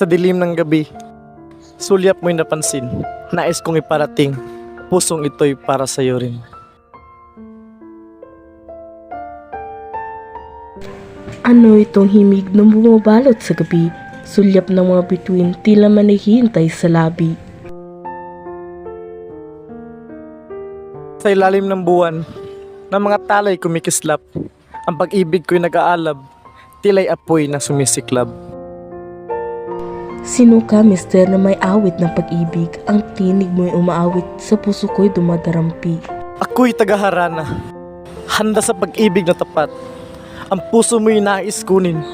Sa dilim ng gabi, sulyap mo'y napansin. Nais kong iparating, pusong ito'y para sa'yo rin. Ano itong himig na bumabalot sa gabi? Sulyap ng mga bituin, tila man naghihintay sa labi. Sa ilalim ng buwan, ng mga talay kumikislap, ang pag-ibig ko'y nag-aalab, tila'y apoy na sumisiklab. Sino ka, mister, na may awit ng pag-ibig? Ang tinig mo'y umaawit, sa puso ko'y dumadarampi. Ako'y tagaharana, handa sa pag-ibig na tapat. Ang puso mo'y nais kunin,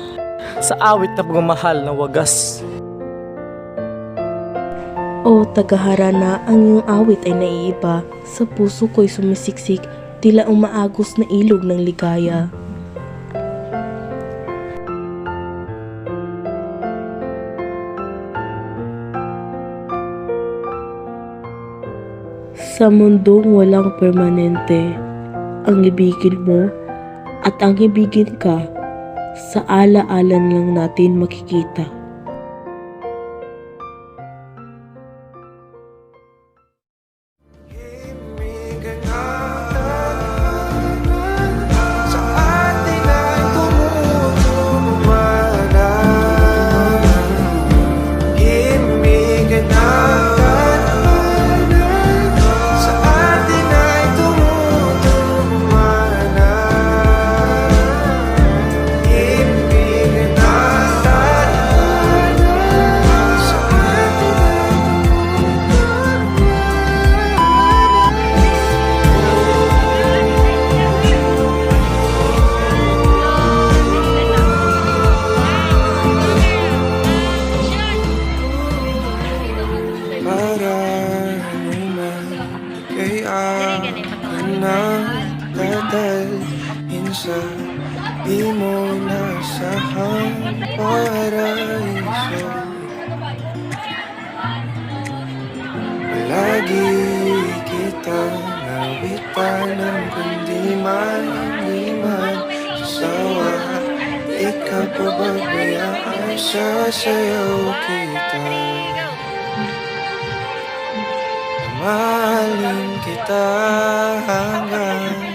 sa awit na pagmamahal na wagas. O tagaharana, ang iyong awit ay naiiba, sa puso ko'y sumisiksik, tila umaagos na ilog ng ligaya. Sa mundong walang permanente, ang ibigin mo at ang ibigin ka, sa ala-alan lang natin makikita. Dadalhin sa di mo nasahang paraiso. Palagi kitang nawitan ng kundi man sasawa. Ikaw pababayaan, sasayaw kita. Mahalin kita hanggang